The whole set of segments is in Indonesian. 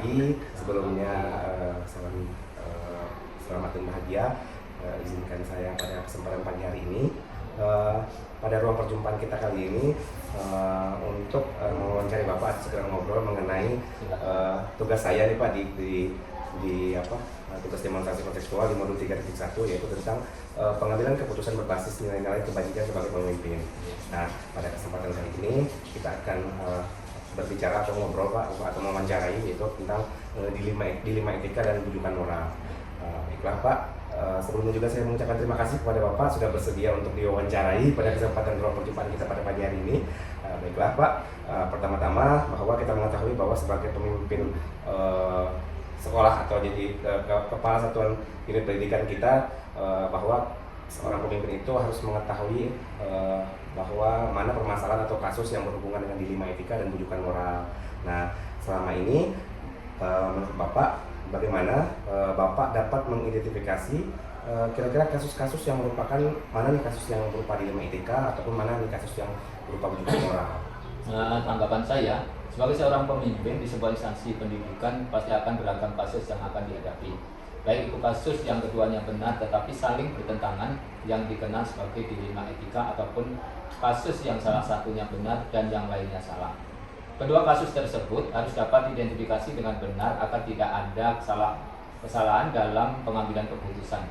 pagi. Sebelumnya selamat dan bahagia. Izinkan saya pada kesempatan pagi hari ini pada ruang perjumpaan kita kali ini untuk mewawancari Bapak, segera ngobrol mengenai tugas saya nih Pak di tugas demonstrasi kontekstual di modul 3.1, yaitu tentang pengambilan keputusan berbasis nilai-nilai kebajikan sebagai pemimpin. Nah, pada kesempatan kali ini kita akan berbicara atau ngobrol Pak, atau mewawancarai, yaitu tentang dilema etika dan rujukan moral. Baiklah Pak, sebelumnya juga saya mengucapkan terima kasih kepada Bapak sudah bersedia untuk diwawancarai pada kesempatan ruang perjumpaan kita pada pagi hari ini. Baiklah Pak, pertama-tama bahwa kita mengetahui bahwa sebagai pemimpin sekolah atau jadi kepala satuan unit pendidikan kita, bahwa seorang pemimpin itu harus mengetahui bahwa mana permasalahan atau kasus yang berhubungan dengan dilema etika dan rujukan moral. Nah, selama ini menurut Bapak, bagaimana Bapak dapat mengidentifikasi kira-kira kasus-kasus yang merupakan mana nih kasus yang berupa dilema etika ataupun mana nih kasus yang berupa rujukan moral? Tanggapan saya, sebagai seorang pemimpin di sebuah instansi pendidikan pasti akan beragam kasus yang akan dihadapi. Baik itu kasus yang keduanya benar tetapi saling bertentangan yang dikenal sebagai dilema etika, ataupun kasus yang salah satunya benar dan yang lainnya salah. Kedua kasus tersebut harus dapat diidentifikasi dengan benar agar tidak ada kesalahan dalam pengambilan keputusan.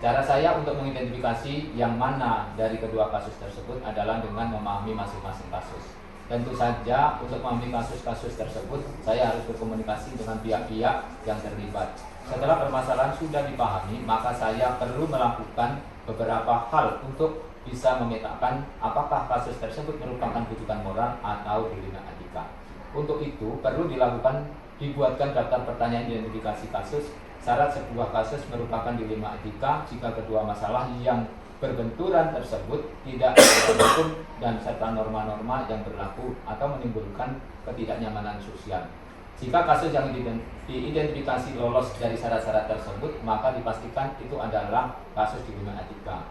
Cara saya untuk mengidentifikasi yang mana dari kedua kasus tersebut adalah dengan memahami masing-masing kasus. Tentu saja untuk memahami kasus-kasus tersebut saya harus berkomunikasi dengan pihak-pihak yang terlibat. Setelah permasalahan sudah dipahami, maka saya perlu melakukan beberapa hal untuk bisa memetakan apakah kasus tersebut merupakan rujukan moral atau dilema etika. Untuk itu perlu dibuatkan daftar pertanyaan identifikasi kasus. Syarat sebuah kasus merupakan dilema etika jika kedua masalah yang berbenturan tersebut tidak melanggar hukum dan serta norma-norma yang berlaku atau menimbulkan ketidaknyamanan sosial. Jika kasus yang diidentifikasi lolos dari syarat-syarat tersebut, maka dipastikan itu adalah kasus dilema etika.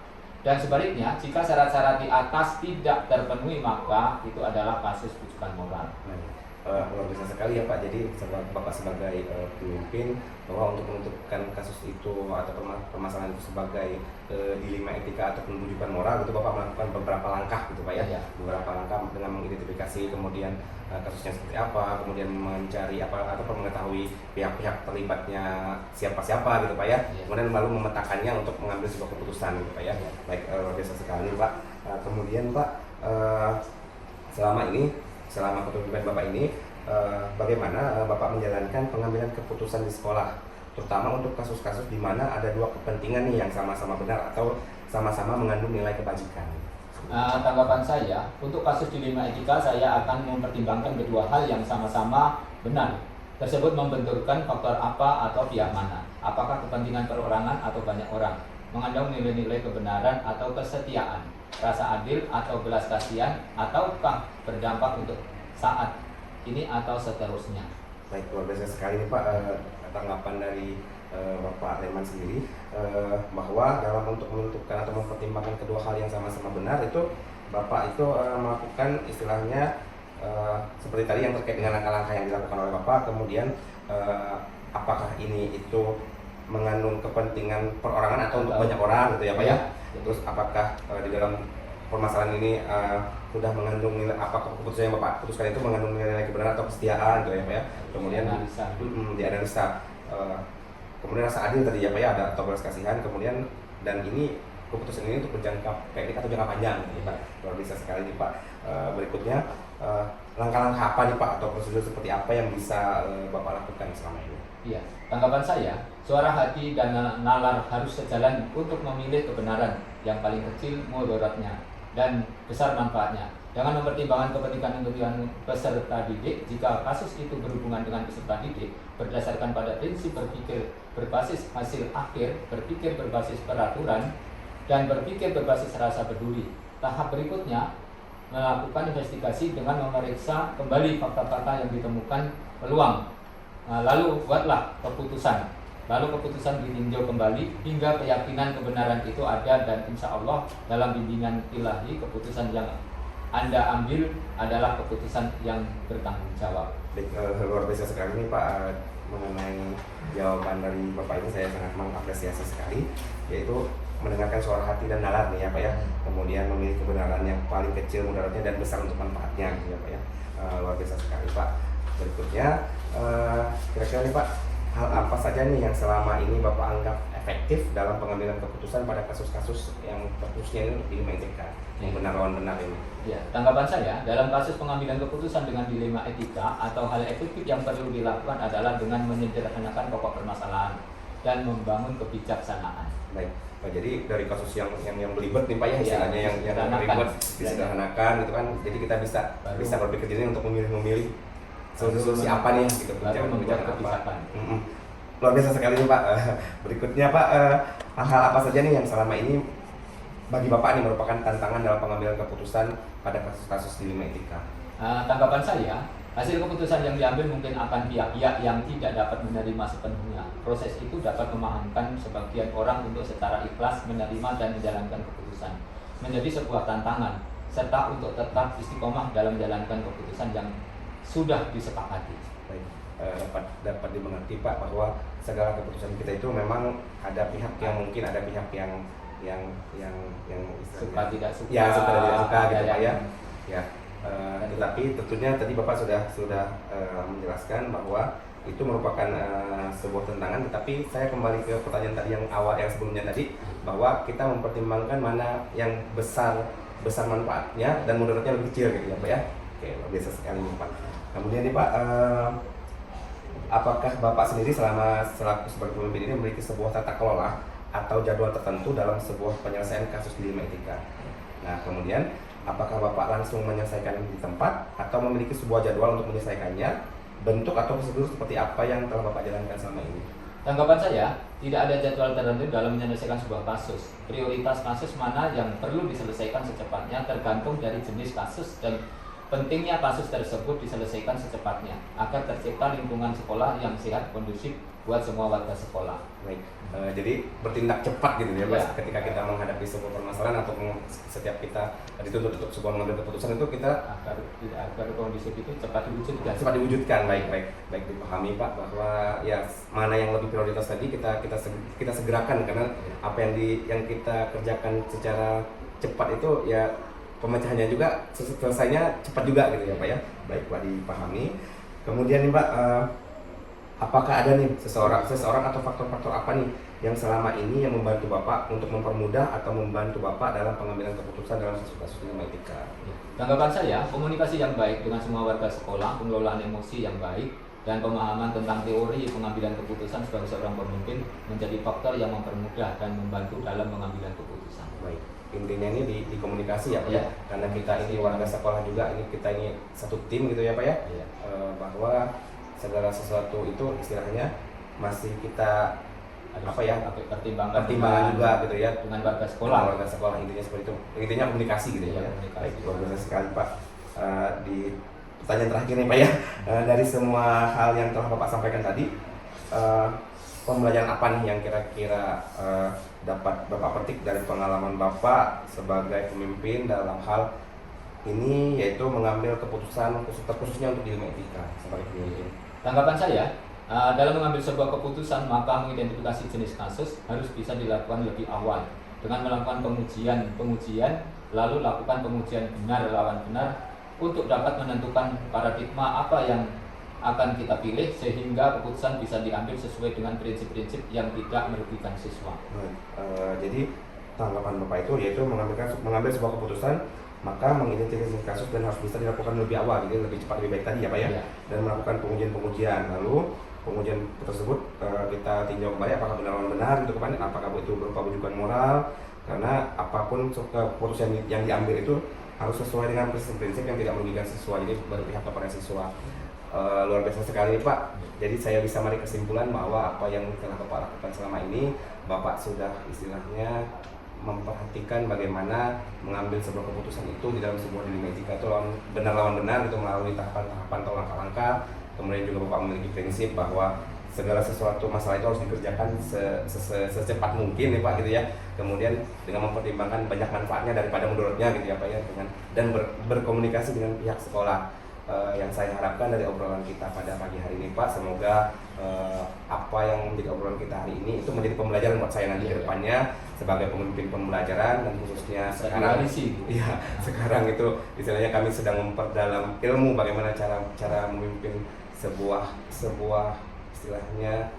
Dan sebaliknya, jika syarat-syarat di atas tidak terpenuhi, maka itu adalah kasus rujukan moral. Luar biasa sekali ya Pak. Jadi Bapak sebagai pemimpin, bahwa untuk menentukan kasus itu atau permasalahan itu sebagai dilema etika ataupun rujukan moral, itu Bapak melakukan beberapa langkah gitu Pak ya. Beberapa langkah dengan mengidentifikasi kemudian kasusnya seperti apa, kemudian mencari apa atau mengetahui pihak-pihak terlibatnya siapa-siapa gitu Pak ya. Kemudian lalu memetakannya untuk mengambil sebuah keputusan gitu Pak ya. Baik, luar biasa sekali Pak. Kemudian Pak, selama kepemimpinan Bapak ini, bagaimana Bapak menjalankan pengambilan keputusan di sekolah, terutama untuk kasus-kasus di mana ada dua kepentingan nih yang sama-sama benar atau sama-sama mengandung nilai kebajikan? Tanggapan saya, untuk kasus dilema etika saya akan mempertimbangkan kedua hal yang sama-sama benar. Tersebut membenturkan faktor apa atau pihak mana, apakah kepentingan perorangan atau banyak orang, mengandung nilai-nilai kebenaran atau kesetiaan, rasa adil atau belas kasihan, ataukah berdampak untuk saat ini atau seterusnya. Baik, luar biasa sekali nih Pak, tanggapan dari Bapak Leman sendiri, bahwa dalam untuk menentukan atau mempertimbangkan kedua hal yang sama-sama benar itu Bapak itu melakukan istilahnya seperti tadi yang terkait dengan langkah-langkah yang dilakukan oleh Bapak, kemudian apakah ini itu mengandung kepentingan perorangan atau untuk banyak orang gitu ya Pak ya. Terus apakah di dalam permasalahan ini sudah mengandung nilai, apakah keputusan yang Bapak putuskan itu mengandung nilai kebenaran atau kesetiaan gitu ya Pak ya. Kemudian dianalisa, kemudian rasa adil tadi ya Pak ya, ada atau belas kasihan, kemudian dan ini keputusan ini untuk berjangka pendek atau jangka panjang gitu Pak. Luar biasa sekali nih Pak. Berikutnya, langkah-langkah apa nih Pak atau prosedur seperti apa yang bisa Bapak lakukan selama ini? Iya, tanggapan saya, suara hati dan nalar harus sejalan untuk memilih kebenaran yang paling kecil mudaratnya dan besar manfaatnya. Dengan mempertimbangkan kepentingan peserta didik, jika kasus itu berhubungan dengan peserta didik, berdasarkan pada prinsip berpikir berbasis hasil akhir, berpikir berbasis peraturan, dan berpikir berbasis rasa peduli. Tahap berikutnya, melakukan investigasi dengan memeriksa kembali fakta-fakta yang ditemukan peluang. Lalu buatlah keputusan. Lalu keputusan ditinjau kembali hingga keyakinan kebenaran itu ada, dan insya Allah dalam bimbingan ilahi keputusan yang Anda ambil adalah keputusan yang bertanggung jawab. Luar biasa sekali nih Pak. mengenai jawaban dari Bapak ini saya sangat mengapresiasi sekali, yaitu mendengarkan suara hati dan nalar nih ya Pak ya, kemudian memilih kebenaran yang paling kecil mudaratnya dan besar untuk manfaatnya gitu ya Pak ya. Luar biasa sekali Pak. Berikutnya kira-kira nih Pak, hal apa saja nih yang selama ini Bapak anggap efektif dalam pengambilan keputusan pada kasus-kasus yang terkhususnya ini untuk dilema etika yang benar lawan benar ini? Ya, tanggapan saya dalam kasus pengambilan keputusan dengan dilema etika atau hal efektif yang perlu dilakukan adalah dengan menyederhanakan pokok permasalahan dan membangun kebijaksanaan. Baik, jadi dari kasus yang belibet nih Pak ya, istilahnya yang ribet disederhanakan gitu kan, jadi kita bisa berpikir diri untuk memilih solusi apa nih gitu, membuat kebijakan. Luar biasa sekali nih Pak. Berikutnya Pak, hal-hal apa saja nih yang selama ini bagi Bapak nih merupakan tantangan dalam pengambilan keputusan pada kasus-kasus dilema etika? Tanggapan saya, hasil keputusan yang diambil mungkin akan pihak-pihak yang tidak dapat menerima sepenuhnya. Proses itu dapat memahamkan sebagian orang untuk secara ikhlas menerima dan menjalankan keputusan menjadi sebuah tantangan, serta untuk tetap istiqomah dalam menjalankan keputusan yang sudah disepakati. Baik, dapat dimengerti Pak bahwa segala keputusan kita itu memang ada pihak yang mungkin ada pihak yang suka tidak suka, ya suka tidak suka gitu Pak ya. Ya, tetapi tentunya tadi Bapak sudah menjelaskan bahwa itu merupakan sebuah tantangan, tetapi saya kembali ke pertanyaan tadi yang awal yang sebelumnya tadi, bahwa kita mempertimbangkan mana yang besar manfaatnya dan mudaratnya lebih kecil gitu ya Pak ya. Oke, luar biasa sekali nih Pak. Kemudian nih Pak, apakah Bapak sendiri selaku sebagai pemimpin ini memiliki sebuah tata kelola atau jadwal tertentu dalam sebuah penyelesaian kasus dilema etika? Nah, kemudian apakah Bapak langsung menyelesaikan di tempat atau memiliki sebuah jadwal untuk menyelesaikannya? Bentuk atau prosedur seperti apa yang telah Bapak jalankan selama ini? Tanggapan saya, tidak ada jadwal tertentu dalam menyelesaikan sebuah kasus. Prioritas kasus mana yang perlu diselesaikan secepatnya tergantung dari jenis kasus dan pentingnya kasus tersebut diselesaikan secepatnya agar tercipta lingkungan sekolah yang sehat kondusif buat semua warga sekolah. Baik, jadi bertindak cepat gitu ya Mas, ketika kita menghadapi sebuah permasalahan atau setiap kita dituntut untuk sebuah mengambil keputusan itu kita agar kondisi itu cepat diwujudkan. Cepat diwujudkan, baik dipahami Pak bahwa ya mana yang lebih prioritas tadi kita segerakan, karena apa yang kita kerjakan secara cepat itu ya pemecahannya juga selesainya cepat juga gitu ya Pak ya. Baik Pak, dipahami. Kemudian nih Pak, apakah ada nih seseorang atau faktor-faktor apa nih yang selama ini yang membantu Bapak untuk mempermudah atau membantu Bapak dalam pengambilan keputusan dalam kasus dilema etika? Tanggapan saya, komunikasi yang baik dengan semua warga sekolah, pengelolaan emosi yang baik, dan pemahaman tentang teori pengambilan keputusan sebagai seorang pemimpin menjadi faktor yang mempermudah dan membantu dalam pengambilan keputusan. Baik, intinya ini di komunikasi ya Pak ya, karena kita ini warga sekolah juga, kita ini satu tim gitu ya Pak ya, bahwa segala sesuatu itu istilahnya masih kita pertimbangan juga gitu ya dengan warga sekolah. Intinya seperti itu, intinya komunikasi gitu ya. Baik, luar biasa sekali Pak. Di pertanyaan terakhir nih Pak ya, dari semua hal yang telah Bapak sampaikan tadi, pembelajaran apa nih yang kira-kira dapat Bapak petik dari pengalaman Bapak sebagai pemimpin dalam hal ini, yaitu mengambil keputusan khususnya untuk dilema etika sebagai pemimpin? Tanggapan saya, dalam mengambil sebuah keputusan maka mengidentifikasi jenis kasus harus bisa dilakukan lebih awal dengan melakukan pengujian lalu lakukan pengujian benar lawan benar untuk dapat menentukan paradigma apa yang akan kita pilih sehingga keputusan bisa diambil sesuai dengan prinsip-prinsip yang tidak merugikan siswa. Jadi tanggapan Bapak itu yaitu mengambil sebuah keputusan maka mengidentifikasi kasus dan harus bisa dilakukan lebih awal, jadi lebih cepat lebih baik tadi ya Pak ya, dan melakukan pengujian, lalu pengujian tersebut kita tinjau kembali apakah benar gitu kan, apakah itu berupa rujukan moral, karena apapun keputusan yang diambil itu harus sesuai dengan prinsip-prinsip yang tidak merugikan siswa, jadi berpihak kepada siswa. Luar biasa sekali Pak. Jadi saya bisa menarik kesimpulan bahwa apa yang telah Bapak lakukan selama ini, Bapak sudah istilahnya memperhatikan bagaimana mengambil sebuah keputusan itu di dalam sebuah dilema etika itu lawan benar itu melalui tahapan-tahapan atau langkah-langkah. Kemudian juga Bapak memiliki prinsip bahwa segala sesuatu masalah itu harus dikerjakan secepat mungkin nih Pak gitu ya. Kemudian dengan mempertimbangkan banyak manfaatnya daripada mudaratnya gitu ya Pak ya, dan berkomunikasi dengan pihak sekolah. yang saya harapkan dari obrolan kita pada pagi hari ini Pak, semoga apa yang menjadi obrolan kita hari ini itu menjadi pembelajaran buat saya nanti ke depannya sebagai pemimpin pembelajaran, dan khususnya sekarang ya sekarang itu istilahnya kami sedang memperdalam ilmu bagaimana cara memimpin sebuah istilahnya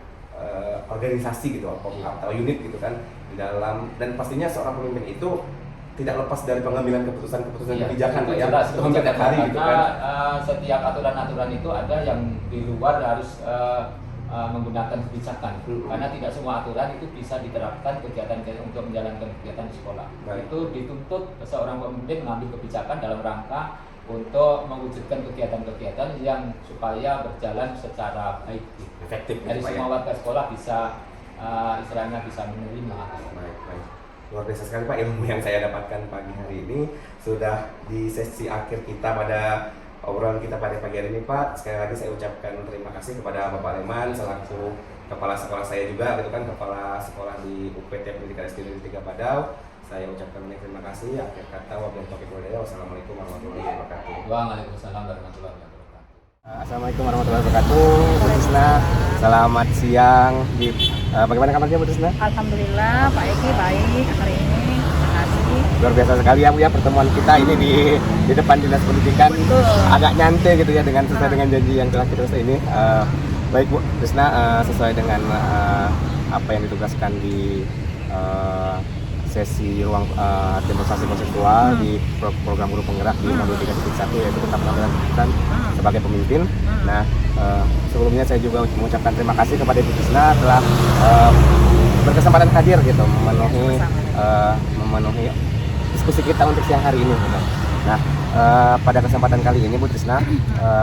organisasi gitu atau unit gitu kan di dalam, dan pastinya seorang pemimpin itu tidak lepas dari pengambilan keputusan kebijakan Pak ya, setiap hari gitu kan. Setiap aturan-aturan itu ada yang di luar harus menggunakan kebijakan, karena tidak semua aturan itu bisa diterapkan kegiatan untuk menjalankan kegiatan di sekolah. Itu dituntut seorang pemimpin mengambil kebijakan dalam rangka untuk mewujudkan kegiatan-kegiatan yang supaya berjalan secara baik, efektif. Dari semua warga sekolah bisa istilahnya bisa menerima. Baik. Luar biasa sekali Pak ilmu yang saya dapatkan pagi hari ini. Sudah di sesi akhir kita pada obrolan kita pada pagi hari ini Pak. Sekali lagi saya ucapkan terima kasih kepada Bapak Leman selaku kepala sekolah saya juga gitu kan, kepala sekolah di UPT Pendidikan SD Negeri 3 Badau. Saya ucapkan banyak terima kasih. Akhir kata wabillahi taufiq wal hidayah. Wassalamualaikum warahmatullahi wabarakatuh. Waalaikumsalam warahmatullahi wabarakatuh. Assalamualaikum warahmatullahi wabarakatuh. Bu Tisna, selamat siang. Bagaimana kabarnya Bu Tisna? Alhamdulillah Pak Eki baik hari ini. Terima kasih. Luar biasa sekali ya Bu ya pertemuan kita ini di depan Dinas Pendidikan. Betul. Agak nyantai gitu ya dengan sesuai dengan janji yang telah kita ini. Baik Bu Tisna, sesuai dengan apa yang ditugaskan di sesi ruang demonstrasi konseptual di program guru penggerak di modul 3.1 yaitu tentang pengambilan keputusan sebagai pemimpin. Nah, sebelumnya saya juga mengucapkan terima kasih kepada Ibu Tisna telah berkesempatan hadir gitu memenuhi diskusi kita untuk siang hari ini. Gitu. Nah, pada kesempatan kali ini Bu Tisna,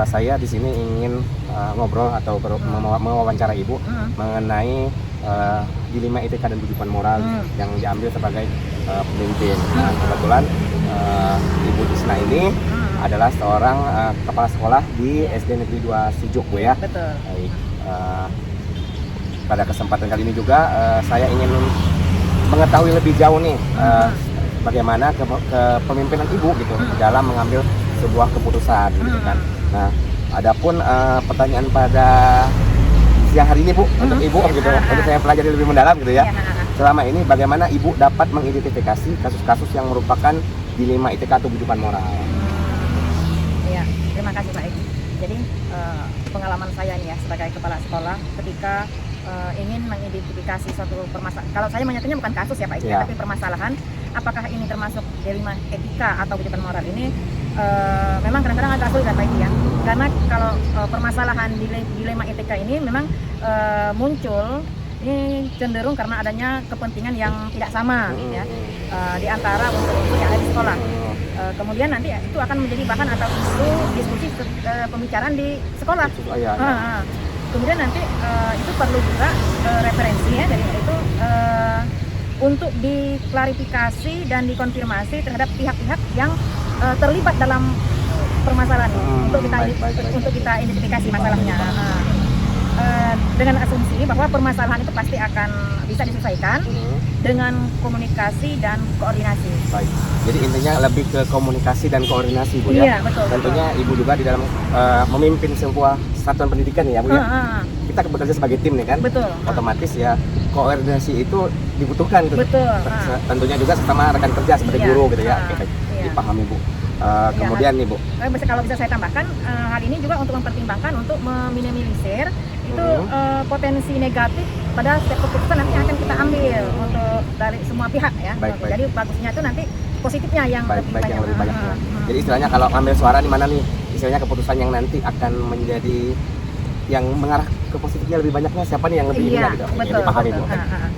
saya di sini ingin ngobrol atau mewawancara Ibu mengenai dilema etika dan kehidupan moral yang diambil sebagai pemimpin. Nah, kebetulan Ibu Tisna ini adalah seorang kepala sekolah di SD Negeri 2 Sijuk Bu ya. Betul. Baik. Pada kesempatan kali ini juga saya ingin mengetahui lebih jauh nih bagaimana kepemimpinan Ibu gitu dalam mengambil sebuah keputusan gitu kan. Nah, adapun pertanyaan pada siang hari ini Bu untuk Ibu gitu, untuk saya pelajari lebih mendalam gitu ya. Selama ini bagaimana Ibu dapat mengidentifikasi kasus-kasus yang merupakan dilema etika atau kehidupan moral? Iya, terima kasih Pak Eki. Jadi pengalaman saya nih ya sebagai kepala sekolah ketika ingin mengidentifikasi suatu permasalahan. Kalau saya menyatakannya bukan kasus ya Pak Eki, tapi permasalahan. Apakah ini termasuk dilema etika atau kehidupan moral ini? Memang kadang-kadang agak sulit Pak Eki ya. Karena kalau permasalahan dilema etika ini memang muncul ini cenderung karena adanya kepentingan yang tidak sama ya di antara unsur-unsur yang ada di sekolah. Kemudian nanti itu akan menjadi bahan atau isu diskusi pembicaraan di sekolah. Kemudian nanti itu perlu juga referensi ya dari itu untuk diklarifikasi dan dikonfirmasi terhadap pihak-pihak yang terlibat dalam permasalahan untuk kita identifikasi masalahnya. Dengan asumsi bahwa permasalahan itu pasti akan bisa diselesaikan dengan komunikasi dan koordinasi. Baik. Jadi intinya lebih ke komunikasi dan koordinasi Bu ya. Iya, betul. Tentunya Ibu juga di dalam memimpin sebuah satuan pendidikan ya Bu ya. Kita bekerja sebagai tim nih kan. Betul. Otomatis ya koordinasi itu dibutuhkan gitu. Betul. Tentunya juga sesama rekan kerja seperti guru gitu ya. Oke, dipahami Bu. Kemudian nih Bu. Kalau bisa saya tambahkan, hal ini juga untuk mempertimbangkan untuk meminimalisir itu potensi negatif pada setiap keputusan nanti akan kita ambil untuk dari semua pihak ya. Baik. Jadi bagusnya itu nanti positifnya yang lebih banyak. Jadi istilahnya kalau ambil suara di mana nih? Istilahnya keputusan yang nanti akan menjadi yang mengarah ke positifnya lebih banyaknya siapa nih yang lebih gitu. Betul, dipahami Bu.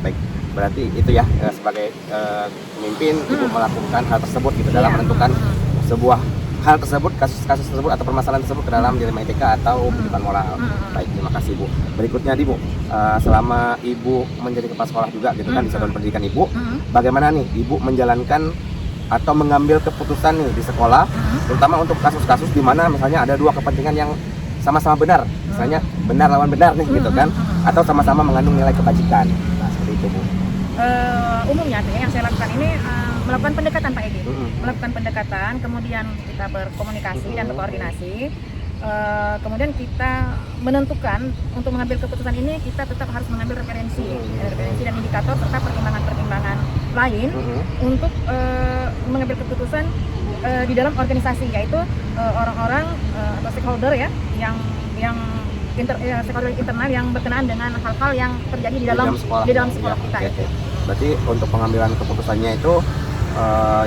Baik. Berarti itu ya sebagai pemimpin Ibu melakukan hal tersebut gitu dalam menentukan sebuah hal tersebut, kasus-kasus tersebut atau permasalahan tersebut ke dalam dilema etika atau kehidupan moral. Baik, terima kasih Bu. Berikutnya Bu, selama Ibu menjadi kepala sekolah juga gitu kan di satuan pendidikan Ibu, bagaimana nih Ibu menjalankan atau mengambil keputusan nih di sekolah, terutama untuk kasus-kasus di mana misalnya ada dua kepentingan yang sama-sama benar, misalnya benar lawan benar nih gitu kan, atau sama-sama mengandung nilai kebajikan. Nah, seperti itu Bu. Umumnya yang saya lakukan ini melakukan pendekatan Pak Egi, melakukan pendekatan, kemudian kita berkomunikasi dan berkoordinasi. kemudian kita menentukan untuk mengambil keputusan ini, kita tetap harus mengambil referensi dan indikator serta pertimbangan-pertimbangan lain untuk mengambil keputusan di dalam organisasi, yaitu orang-orang atau stakeholder ya yang stakeholder internal yang berkenaan dengan hal-hal yang terjadi di dalam sekolah Ya, kita. oke. Berarti untuk pengambilan keputusannya itu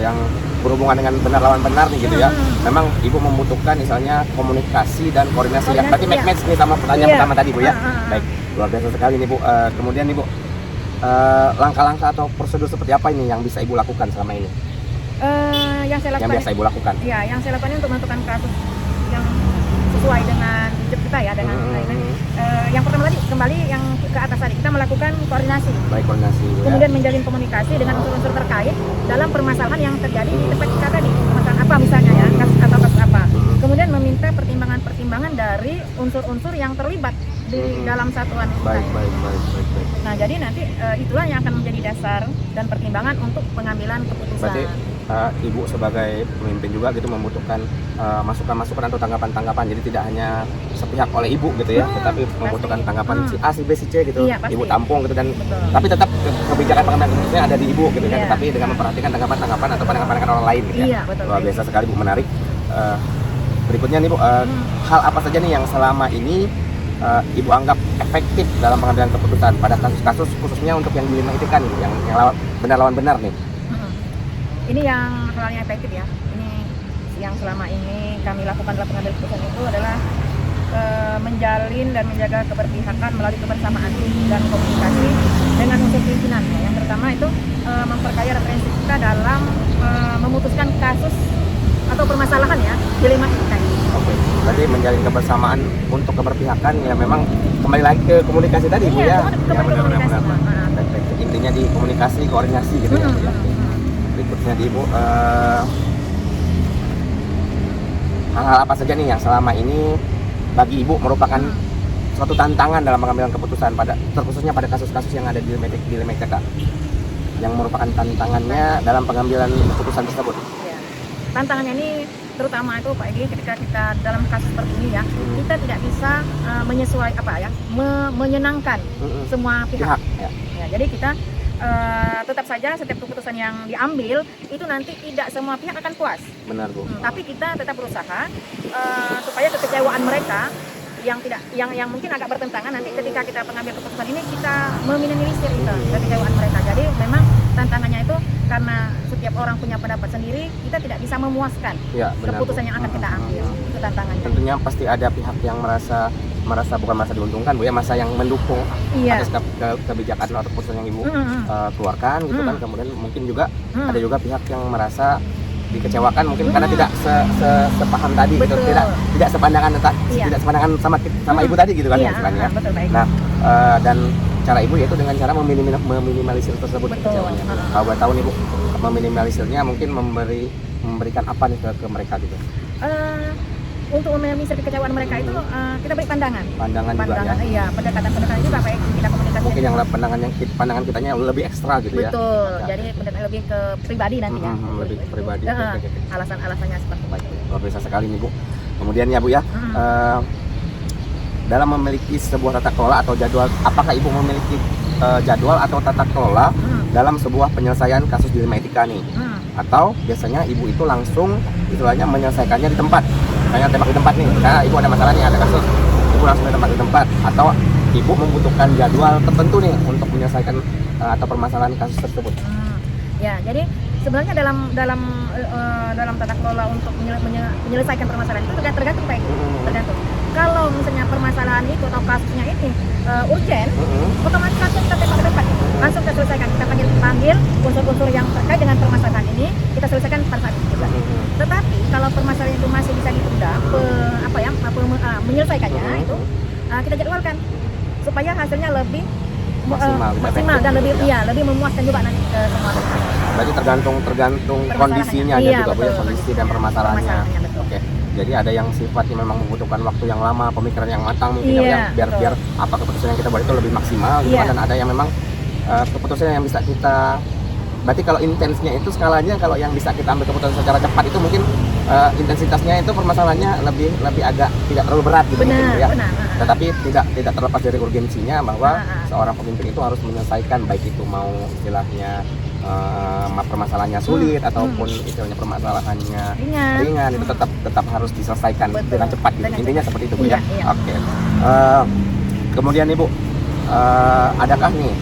yang berhubungan dengan benar lawan benar nih gitu ya. Memang Ibu membutuhkan misalnya komunikasi dan koordinasi ya. Berarti match nih sama pertanyaan pertama tadi Bu ya. Baik, luar biasa sekali nih Bu. Kemudian nih Bu, langkah-langkah atau prosedur seperti apa ini yang bisa Ibu lakukan selama ini? Yang saya lakukan, Yang biasa Ibu lakukan? Ya, yang saya lakukan untuk menentukan kasus yang sesuai dengan job kita ya, dengan yang pertama tadi kembali yang ke atas tadi, kita melakukan koordinasi. Baik, koordinasi Bu, Kemudian ya. menjalin komunikasi dengan unsur-unsur terkait dalam permasalahan yang terjadi di tempat kita tadi, permasalahan apa misalnya ya, kasus apa. Kemudian meminta pertimbangan-pertimbangan dari unsur-unsur yang terlibat di dalam satuan kita. Baik. Nah, jadi nanti itulah yang akan menjadi dasar dan pertimbangan untuk pengambilan keputusan. Berarti Ibu sebagai pemimpin juga gitu membutuhkan masukan-masukan atau tanggapan-tanggapan, jadi tidak hanya sepihak oleh Ibu gitu ya, tetapi membutuhkan tanggapan si A, si B, si C gitu. Iya, pasti. Ibu tampung gitu dan Betul. tapi tetap kebijakan pengambilan keputusannya ada di Ibu gitu kan, Iya. tetapi dengan memperhatikan tanggapan-tanggapan atau pandangan-pandangan orang lain gitu ya. Iya, betul. Luar biasa sekali Bu, menarik. Berikutnya nih Bu, hal apa saja nih yang selama ini Ibu anggap efektif dalam pengambilan keputusan pada kasus-kasus khususnya untuk yang di 5 ITK nih, yang benar lawan benar nih. Ini yang halnya efektif ya. Ini yang selama ini kami lakukan dalam pengambil keputusan itu adalah menjalin dan menjaga keberpihakan melalui kebersamaan dan komunikasi dengan unsur pimpinan. Yang pertama itu memperkaya referensi kita dalam memutuskan kasus atau permasalahan ya dilema kita. Oke, berarti menjalin kebersamaan untuk keberpihakan ya, memang kembali lagi ke komunikasi tadi Bu ya. Kembali ke komunikasi. Baik. Intinya di komunikasi, koordinasi gitu ya Bu ya. Berikutnya di Ibu, hal-hal apa saja nih yang selama ini bagi Ibu merupakan suatu tantangan dalam pengambilan keputusan terkhususnya pada kasus-kasus yang ada di LMITK yang merupakan tantangannya dalam pengambilan keputusan tersebut? Ya. Tantangannya ini terutama itu Pak Edi, ketika kita dalam kasus seperti ini ya, kita tidak bisa menyenangkan semua pihak. Ya, jadi kita tetap saja setiap keputusan yang diambil itu nanti tidak semua pihak akan puas. Benar Bu. Tapi kita tetap berusaha supaya kekecewaan mereka yang mungkin agak bertentangan, nanti ketika kita pengambil keputusan ini kita meminimalisir itu kekecewaan mereka. Jadi memang tantangannya itu karena setiap orang punya pendapat sendiri, kita tidak bisa memuaskan keputusan yang akan kita ambil. Itu tantangannya. Tentunya pasti ada pihak yang merasa bukan merasa diuntungkan Bu ya, masa yang mendukung atas kebijakan atau keputusan yang Ibu keluarkan gitu kan. Kemudian mungkin juga ada juga pihak yang merasa dikecewakan mungkin karena tidak sepaham tadi gitu, tidak sepandangan tidak sepandangan sama Ibu tadi gitu kan istilahnya. Nah, dan cara Ibu yaitu dengan cara meminimalisir tersebut kekecewaannya. Kalau boleh tahu nih Bu, meminimalisirnya mungkin memberikan apa nih ke mereka gitu? Untuk meminimalisir kekecewaan mereka itu kita beri pandangan juga ya. Iya, pendekatan juga baik kita komunikasi. Mungkin yang pandangan kitanya lebih ekstra gitu ya. Betul. Jadi pendekatan lebih ke pribadi nantinya. Lebih ke pribadi. Alasan-alasannya seperti itu. Luar biasa sekali nih Bu. Kemudian ya Bu ya, dalam memiliki sebuah tata kelola atau jadwal, apakah Ibu memiliki jadwal atau tata kelola dalam sebuah penyelesaian kasus di LMITK nih? Atau biasanya Ibu itu langsung istilahnya menyelesaikannya di tempat? Kayak tembak di tempat nih, karena Ibu ada masalah nih, ada kasus, Ibu langsung di tempat, atau Ibu membutuhkan jadwal tertentu nih untuk menyelesaikan atau permasalahan kasus tersebut? Ya, jadi sebenarnya dalam tata kelola untuk menyelesaikan permasalahan itu tergantung Pak. Tergantung. Kalau misalnya permasalahan itu atau kasusnya ini urgent, otomatis langsung kita tembak ke tempat, langsung kita selesaikan. Kita panggil unsur-unsur yang terkait dengan permasalahan ini, kita selesaikan pada saat itu juga. Tetapi kalau permasalahan itu masih bisa ditunda, menyelesaikannya itu kita jadwalkan supaya hasilnya lebih maksimal dan lebih memuaskan juga nanti ke semua pihak. Berarti tergantung kondisinya aja juga Bu ya, kondisi dan permasalahannya. Oke. Jadi ada yang sifatnya memang membutuhkan waktu yang lama, pemikiran yang matang mungkin biar apa keputusan yang kita buat itu lebih maksimal gitu kan. Dan ada yang memang keputusan yang bisa kita Berarti kalau intensnya itu skalanya, kalau yang bisa kita ambil keputusan secara cepat itu mungkin intensitasnya itu permasalahannya lebih agak tidak terlalu berat gitu mungkin ya. Benar. Tetapi tidak terlepas dari urgensinya bahwa seorang pemimpin itu harus menyelesaikan, baik itu mau istilahnya permasalahannya sulit ataupun istilahnya permasalahannya ringan itu tetap harus diselesaikan dengan cepat gitu. Intinya seperti itu Bu ya. Oke. Kemudian Ibu, adakah nih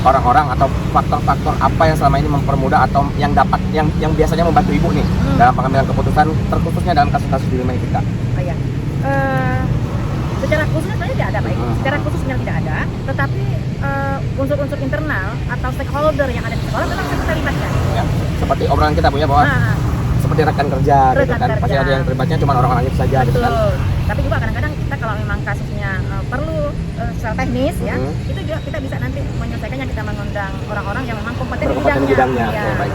orang-orang atau faktor-faktor apa yang selama ini mempermudah atau yang biasanya membantu Ibu nih dalam pengambilan keputusan, terkhususnya dalam kasus-kasus di Dilema Etika? Secara khusus sebenarnya tidak ada, Pak. Secara khusus sebenarnya tidak ada, tetapi unsur-unsur internal atau stakeholder yang ada di sekolah memang kita libatkan. Ya, seperti obrolan kita Bu ya, bahwa seperti rekan kerja gitu kan, pasti ada yang terlibatnya cuma orang-orang itu saja gitu kan. Tapi juga kadang-kadang kita kalau memang kasusnya perlu secara teknis ya, itu juga kita bisa nanti menyelesaikannya, kita mengundang orang-orang yang memang kompeten di bidangnya. Ya. Baik.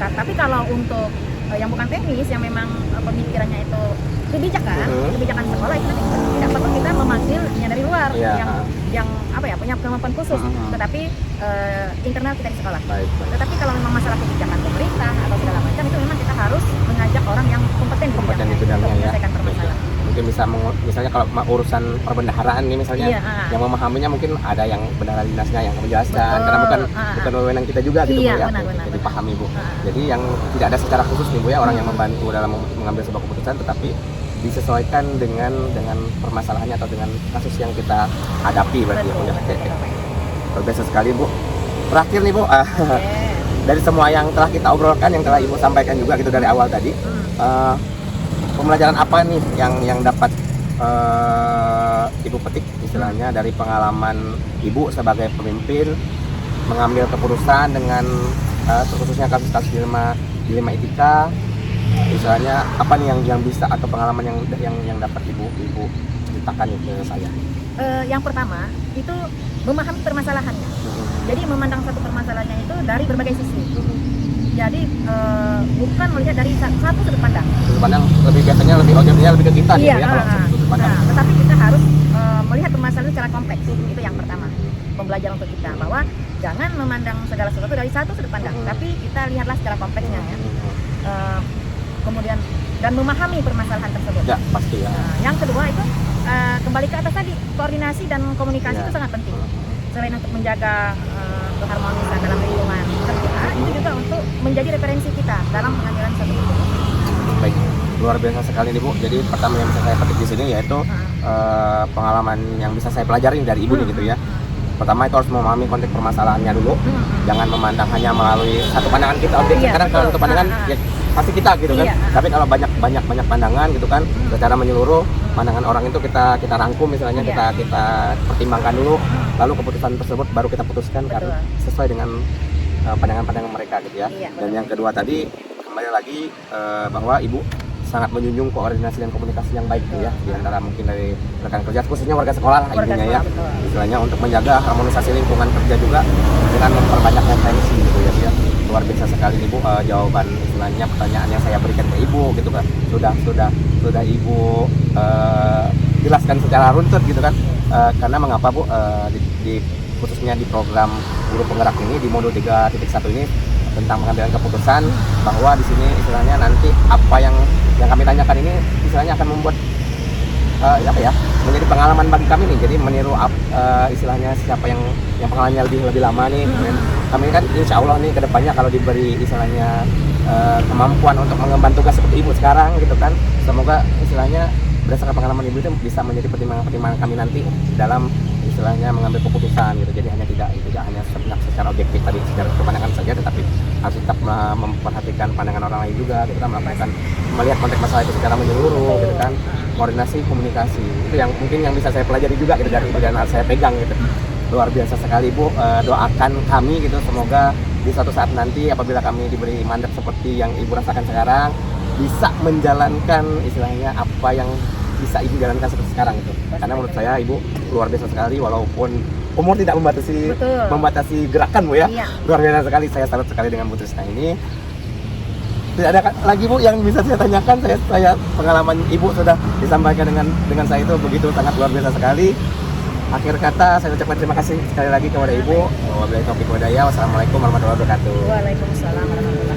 Tapi kalau untuk yang bukan teknis, yang memang pemikirannya itu kebijakan sekolah, itu nanti tidak perlu kita memanggil yang dari luar yang apa ya, punya kemampuan khusus, tetapi internal kita di sekolah. Baik. Tetapi kalau memang masalah kebijakan pemerintah atau segala macam, itu memang kita harus mengajak orang yang kompeten di bidangnya untuk menyelesaikan permasalahan. Mungkin bisa misalnya kalau urusan perbendaharaan ini misalnya, yang memahaminya mungkin ada yang bendahara dinasnya yang menjelaskan, karena bukan wewenang kita juga gitu Bu ya. Jadi pahami Bu. Jadi yang tidak ada secara khusus nih Bu ya, orang yang membantu dalam mengambil sebuah keputusan, tetapi disesuaikan dengan permasalahannya atau dengan kasus yang kita hadapi berarti ya Bu. Luar biasa sekali Bu. Terakhir nih Bu, dari semua yang telah kita obrolkan, yang telah Ibu sampaikan juga gitu dari awal tadi, pembelajaran apa nih yang dapat Ibu petik istilahnya dari pengalaman Ibu sebagai pemimpin mengambil keputusan dengan terkhususnya kasus-kasus dilema etika, istilahnya apa nih yang bisa, atau pengalaman yang dapat Ibu ceritakan ke saya? Yang pertama itu memahami permasalahannya. Jadi memandang satu permasalahannya itu dari berbagai sisi. Jadi bukan melihat dari satu sudut pandang. Sudut pandang biasanya lebih ke kita gitu ya kalau sudut pandang. Tetapi kita harus melihat permasalahan secara kompleks. Itu yang pertama. Pembelajaran untuk kita, bahwa jangan memandang segala sesuatu dari satu sudut pandang, tapi kita lihatlah secara kompleksnya ya. Kemudian dan memahami permasalahan tersebut. Ya, pasti ya. Yang kedua itu kembali ke atas tadi, koordinasi dan komunikasi itu sangat penting. Selain untuk menjaga keharmonisan dalam lingkungan kerja, itu juga untuk menjadi referensi kita dalam pengambilan suatu keputusan. Baik, luar biasa sekali nih Bu. Jadi pertama yang bisa saya petik di sini yaitu pengalaman yang bisa saya pelajari dari Ibu nih gitu ya. Pertama itu harus memahami konteks permasalahannya dulu. Jangan memandang hanya melalui satu pandangan kita objektif. Karena kalau satu pandangan ya pasti kita gitu kan. Tapi kalau banyak pandangan gitu kan, secara menyeluruh pandangan orang itu kita rangkum misalnya, kita pertimbangkan dulu, lalu keputusan tersebut baru kita putuskan karena sesuai dengan pandangan-pandangan mereka gitu ya. Dan yang kedua tadi kembali lagi bahwa Ibu sangat menjunjung koordinasi dan komunikasi yang baik ya, di antara mungkin dari rekan kerja, khususnya warga sekolah lah intinya ya, istilahnya untuk menjaga harmonisasi lingkungan kerja juga dengan memperbanyak referensi gitu ya. Luar biasa sekali Ibu, jawaban istilahnya pertanyaan yang saya berikan ke Ibu gitu kan, sudah Ibu jelaskan secara runtut gitu kan, karena mengapa Bu khususnya di program Guru Penggerak ini di modul 3.1 ini tentang pengambilan keputusan, bahwa di sini istilahnya nanti apa yang kami tanyakan ini istilahnya akan membuat menjadi pengalaman bagi kami nih. Jadi meniru istilahnya siapa yang pengalamannya lebih lama nih. Kami kan insya Allah nih kedepannya kalau diberi istilahnya kemampuan untuk mengemban tugas seperti Ibu sekarang gitu kan, semoga istilahnya berdasarkan pengalaman Ibu itu bisa menjadi pertimbangan kami nanti dalam istilahnya mengambil keputusan gitu. Jadi tidak hanya secara objektif tadi secara pandangan saja, tetapi harus tetap memperhatikan pandangan orang lain juga. Kita melihat konteks masalah itu secara menyeluruh gitu kan. Koordinasi, komunikasi itu yang mungkin yang bisa saya pelajari juga gitu dari Ibu dan harus saya pegang gitu. Luar biasa sekali Bu. Doakan kami gitu, semoga di suatu saat nanti apabila kami diberi mandat seperti yang Ibu rasakan sekarang, bisa menjalankan istilahnya apa yang bisa Ibu jalankan seperti sekarang itu. Karena menurut saya Ibu luar biasa sekali, walaupun umur tidak membatasi gerakan Bu ya. Luar biasa sekali, saya salut sekali dengan Bu Trisna ini. Tidak ada lagi Bu yang bisa saya tanyakan. Saya pengalaman Ibu sudah disampaikan dengan saya itu begitu sangat luar biasa sekali. Akhir kata saya ucapkan terima kasih sekali lagi kepada Ibu. Wabillahi taufiq wal hidayah. Wassalamualaikum warahmatullahi wabarakatuh. Waalaikumsalam warahmatullahi wabarakatuh.